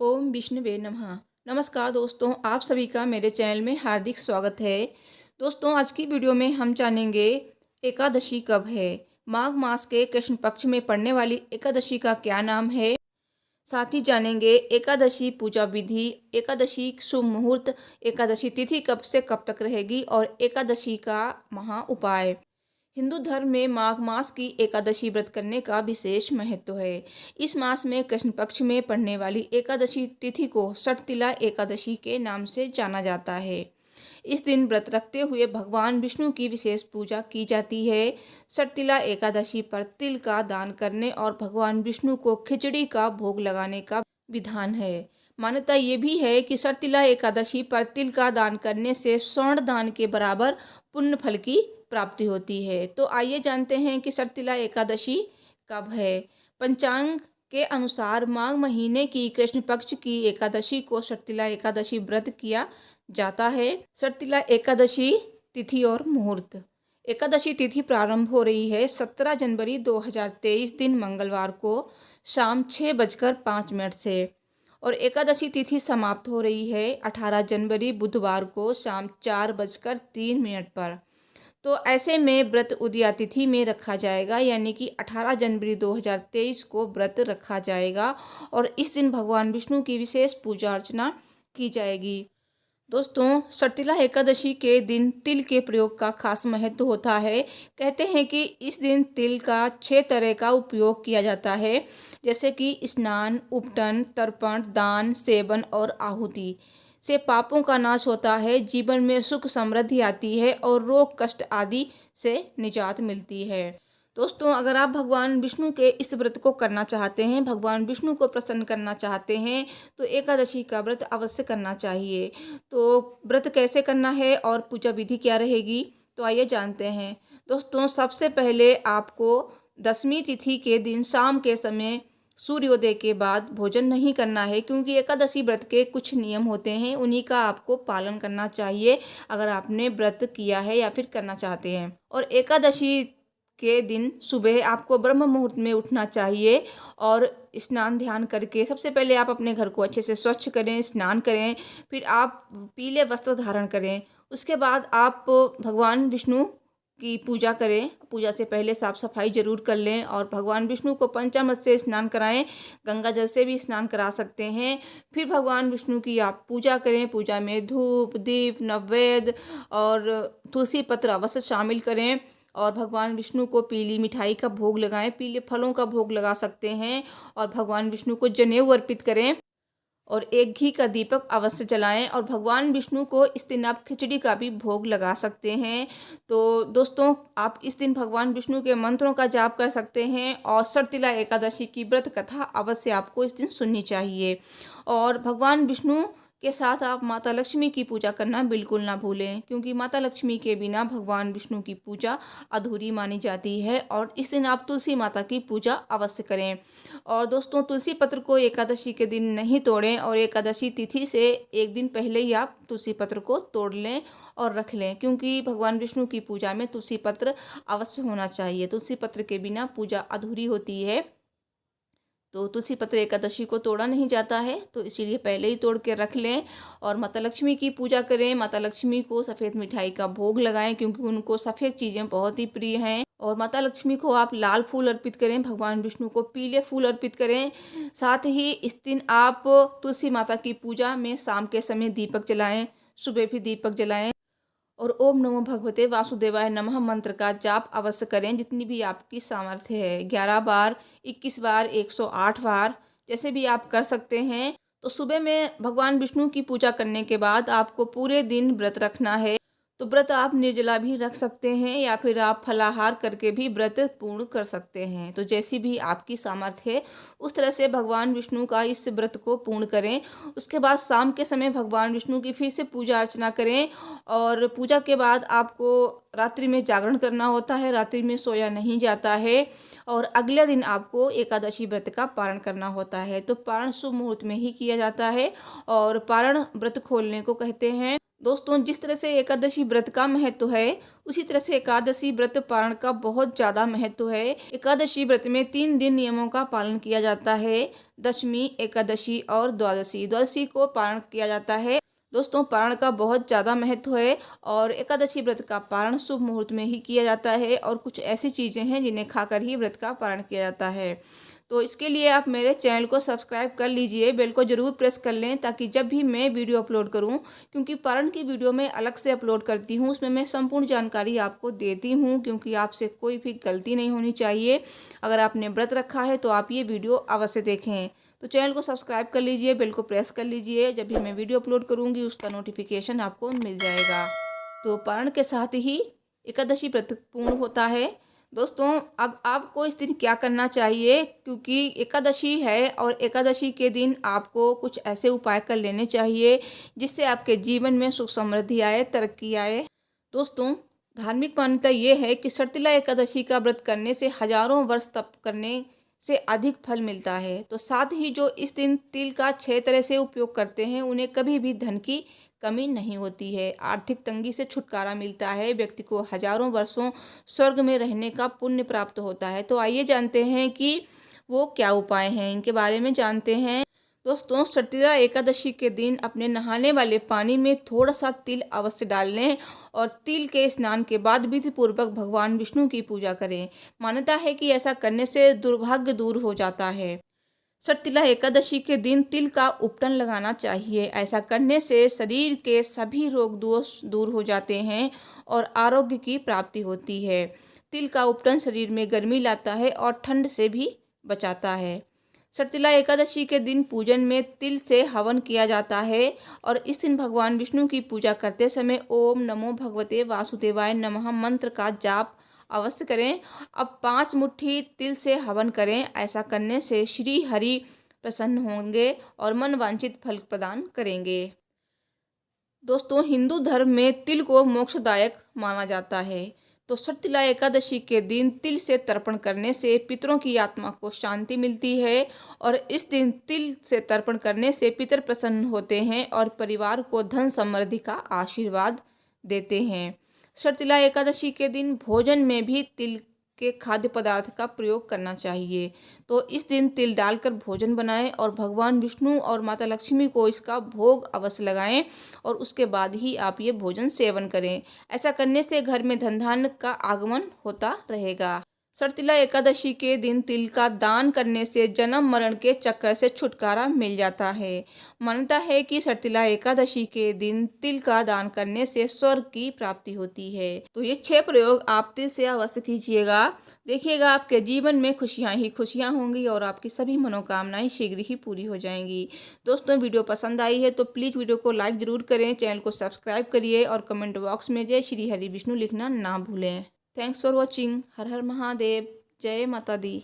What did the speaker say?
ओम विष्णुवे नमः। नमस्कार दोस्तों, आप सभी का मेरे चैनल में हार्दिक स्वागत है। दोस्तों, आज की वीडियो में हम जानेंगे एकादशी कब है। माघ मास के कृष्ण पक्ष में पड़ने वाली एकादशी का क्या नाम है। साथ ही जानेंगे एकादशी पूजा विधि, एकादशी शुभ मुहूर्त, एकादशी तिथि कब से कब तक रहेगी और एकादशी का महा उपाय। हिंदू धर्म में माघ मास की एकादशी व्रत करने का विशेष महत्व है। इस मास में कृष्ण पक्ष में पड़ने वाली एकादशी तिथि को षटतिला एकादशी के नाम से जाना जाता है। इस दिन व्रत रखते हुए भगवान विष्णु की विशेष पूजा की जाती है। षटतिला एकादशी पर तिल का दान करने और भगवान विष्णु को खिचड़ी का भोग लगाने का विधान है। मान्यता ये भी है कि षटतिला एकादशी पर तिल का दान करने से स्वर्ण दान के बराबर पुण्य फल की प्राप्ति होती है। तो आइए जानते हैं कि षटतिला एकादशी कब है। पंचांग के अनुसार माघ महीने की कृष्ण पक्ष की एकादशी को षटतिला एकादशी व्रत किया जाता है। षटतिला एकादशी तिथि और मुहूर्त। एकादशी तिथि प्रारंभ हो रही है 17 जनवरी 2023 दिन मंगलवार को शाम 6:05 से और एकादशी तिथि समाप्त हो रही है 18 जनवरी बुधवार को शाम 4:03 पर। तो ऐसे में व्रत उदया तिथि में रखा जाएगा, यानी कि 18 जनवरी 2023 को व्रत रखा जाएगा और इस दिन भगवान विष्णु की विशेष पूजा अर्चना की जाएगी। दोस्तों, षटतिला एकादशी के दिन तिल के प्रयोग का खास महत्व होता है। कहते हैं कि इस दिन तिल का 6 तरह का उपयोग किया जाता है, जैसे कि स्नान, उपटन, तर्पण, दान, सेवन और आहुति से पापों का नाश होता है, जीवन में सुख समृद्धि आती है और रोग कष्ट आदि से निजात मिलती है। दोस्तों, अगर आप भगवान विष्णु के इस व्रत को करना चाहते हैं, भगवान विष्णु को प्रसन्न करना चाहते हैं, तो एकादशी का व्रत अवश्य करना चाहिए। तो व्रत कैसे करना है और पूजा विधि क्या रहेगी, तो आइए जानते हैं। दोस्तों, सबसे पहले आपको दशमी तिथि के दिन शाम के समय सूर्योदय के बाद भोजन नहीं करना है, क्योंकि एकादशी व्रत के कुछ नियम होते हैं, उन्हीं का आपको पालन करना चाहिए अगर आपने व्रत किया है या फिर करना चाहते हैं। और एकादशी के दिन सुबह आपको ब्रह्म मुहूर्त में उठना चाहिए और स्नान ध्यान करके सबसे पहले आप अपने घर को अच्छे से स्वच्छ करें, स्नान करें, फिर आप पीले वस्त्र धारण करें। उसके बाद आप भगवान विष्णु की पूजा करें। पूजा से पहले साफ सफाई जरूर कर लें और भगवान विष्णु को पंचामृत से स्नान कराएं, गंगा जल से भी स्नान करा सकते हैं। फिर भगवान विष्णु की आप पूजा करें। पूजा में धूप, दीप, नैवेद्य और तुलसी पत्र अवश्य शामिल करें और भगवान विष्णु को पीली मिठाई का भोग लगाएं, पीले फलों का भोग लगा सकते हैं और भगवान विष्णु को जनेऊ अर्पित करें और एक घी का दीपक अवश्य जलाएं और भगवान विष्णु को इस दिन आप खिचड़ी का भी भोग लगा सकते हैं। तो दोस्तों, आप इस दिन भगवान विष्णु के मंत्रों का जाप कर सकते हैं और षटतिला एकादशी की व्रत कथा अवश्य आपको इस दिन सुननी चाहिए। और भगवान विष्णु के साथ आप माता लक्ष्मी की पूजा करना बिल्कुल ना भूलें, क्योंकि माता लक्ष्मी के बिना भगवान विष्णु की पूजा अधूरी मानी जाती है। और इस दिन आप तुलसी माता की पूजा अवश्य करें। और दोस्तों, तुलसी पत्र को एकादशी के दिन नहीं तोड़ें और एकादशी तिथि से एक दिन पहले ही आप तुलसी पत्र को तोड़ लें और रख लें, क्योंकि भगवान विष्णु की पूजा में तुलसी पत्र अवश्य होना चाहिए। तुलसी पत्र के बिना पूजा अधूरी होती है। तो तुलसी पत्र एकादशी को तोड़ा नहीं जाता है, तो इसीलिए पहले ही तोड़ के रख लें और माता लक्ष्मी की पूजा करें। माता लक्ष्मी को सफ़ेद मिठाई का भोग लगाएं, क्योंकि उनको सफ़ेद चीज़ें बहुत ही प्रिय हैं। और माता लक्ष्मी को आप लाल फूल अर्पित करें, भगवान विष्णु को पीले फूल अर्पित करें। साथ ही इस दिन आप तुलसी माता की पूजा में शाम के समय दीपक जलाएं, सुबह भी दीपक जलाएं और ओम नमो भगवते वासुदेवाय नमः मंत्र का जाप अवश्य करें, जितनी भी आपकी सामर्थ्य है। 11 बार, 21 बार, 108 बार, जैसे भी आप कर सकते हैं। तो सुबह में भगवान विष्णु की पूजा करने के बाद आपको पूरे दिन व्रत रखना है। तो व्रत आप निर्जला भी रख सकते हैं या फिर आप फलाहार करके भी व्रत पूर्ण कर सकते हैं। तो जैसी भी आपकी सामर्थ्य है उस तरह से भगवान विष्णु का इस व्रत को पूर्ण करें। उसके बाद शाम के समय भगवान विष्णु की फिर से पूजा अर्चना करें और पूजा के बाद आपको रात्रि में जागरण करना होता है, रात्रि में सोया नहीं जाता है और अगले दिन आपको एकादशी व्रत का पारण करना होता है। तो पारण शुभ मुहूर्त में ही किया जाता है और पारण व्रत खोलने को कहते हैं। दोस्तों, जिस तरह से एकादशी व्रत का महत्व है, उसी तरह से एकादशी व्रत पारण का बहुत ज़्यादा महत्व है। एकादशी व्रत में 3 दिन नियमों का पालन किया जाता है। दशमी, एकादशी और द्वादशी। द्वादशी को पारण किया जाता है। दोस्तों, पारण का बहुत ज़्यादा महत्व है और एकादशी व्रत का पारण शुभ मुहूर्त में ही किया जाता है और कुछ ऐसी चीज़ें हैं जिन्हें खाकर ही व्रत का पारण किया जाता है। तो इसके लिए आप मेरे चैनल को सब्सक्राइब कर लीजिए, बेल को ज़रूर प्रेस कर लें ताकि जब भी मैं वीडियो अपलोड करूं, क्योंकि पारण की वीडियो मैं अलग से अपलोड करती हूं, उसमें मैं संपूर्ण जानकारी आपको देती हूं, क्योंकि आपसे कोई भी गलती नहीं होनी चाहिए। अगर आपने व्रत रखा है तो आप ये वीडियो अवश्य देखें। तो चैनल को सब्सक्राइब कर लीजिए, बेल को प्रेस कर लीजिए, जब भी मैं वीडियो अपलोड करूँगी उसका नोटिफिकेशन आपको मिल जाएगा। तो पारण के साथ ही एकादशी व्रत पूर्ण होता है। दोस्तों, अब आपको इस दिन क्या करना चाहिए, क्योंकि एकादशी है और एकादशी के दिन आपको कुछ ऐसे उपाय कर लेने चाहिए जिससे आपके जीवन में सुख समृद्धि आए, तरक्की आए। दोस्तों, धार्मिक मान्यता ये है कि सर्तिला एकादशी का व्रत करने से हजारों वर्ष तप करने से अधिक फल मिलता है। तो साथ ही जो इस दिन तिल का 6 तरह से उपयोग करते हैं, उन्हें कभी भी धन की कमी नहीं होती है। आर्थिक तंगी से छुटकारा मिलता है। व्यक्ति को हजारों वर्षों स्वर्ग में रहने का पुण्य प्राप्त होता है। तो आइए जानते हैं कि वो क्या उपाय हैं, इनके बारे में जानते हैं। दोस्तों, सटिला एकादशी के दिन अपने नहाने वाले पानी में थोड़ा सा तिल अवश्य डाल लें और तिल के स्नान के बाद विधि पूर्वक भगवान विष्णु की पूजा करें। मान्यता है कि ऐसा करने से दुर्भाग्य दूर हो जाता है। सटिला एकादशी के दिन तिल का उपटन लगाना चाहिए। ऐसा करने से शरीर के सभी रोग दोष दूर हो जाते हैं और आरोग्य की प्राप्ति होती है। तिल का उपटन शरीर में गर्मी लाता है और ठंड से भी बचाता है। सटिला एकादशी के दिन पूजन में तिल से हवन किया जाता है और इस दिन भगवान विष्णु की पूजा करते समय ओम नमो भगवते वासुदेवाय नमः मंत्र का जाप अवश्य करें। अब 5 मुट्ठी तिल से हवन करें। ऐसा करने से श्री हरि प्रसन्न होंगे और मन वांछित फल प्रदान करेंगे। दोस्तों, हिंदू धर्म में तिल को मोक्षदायक माना जाता है। तो सटिला एकादशी के दिन तिल से तर्पण करने से पितरों की आत्मा को शांति मिलती है और इस दिन तिल से तर्पण करने से पितर प्रसन्न होते हैं और परिवार को धन समृद्धि का आशीर्वाद देते हैं। सटिला एकादशी के दिन भोजन में भी तिल के खाद्य पदार्थ का प्रयोग करना चाहिए। तो इस दिन तिल डालकर भोजन बनाएं और भगवान विष्णु और माता लक्ष्मी को इसका भोग अवश्य लगाएं और उसके बाद ही आप ये भोजन सेवन करें। ऐसा करने से घर में धन धान्य का आगमन होता रहेगा। सटिला एकादशी के दिन तिल का दान करने से जन्म मरण के चक्कर से छुटकारा मिल जाता है। मान्यता है कि सटिला एकादशी के दिन तिल का दान करने से स्वर्ग की प्राप्ति होती है। तो ये 6 प्रयोग आप तिल से अवश्य कीजिएगा। देखिएगा आपके जीवन में खुशियां ही खुशियां होंगी और आपकी सभी मनोकामनाएं शीघ्र ही पूरी हो जाएंगी। दोस्तों, वीडियो पसंद आई है तो प्लीज़ वीडियो को लाइक ज़रूर करें, चैनल को सब्सक्राइब करिए और कमेंट बॉक्स में जय श्री हरि विष्णु लिखना ना भूलें। Thanks for watching. हर हर महादेव। जय माता दी।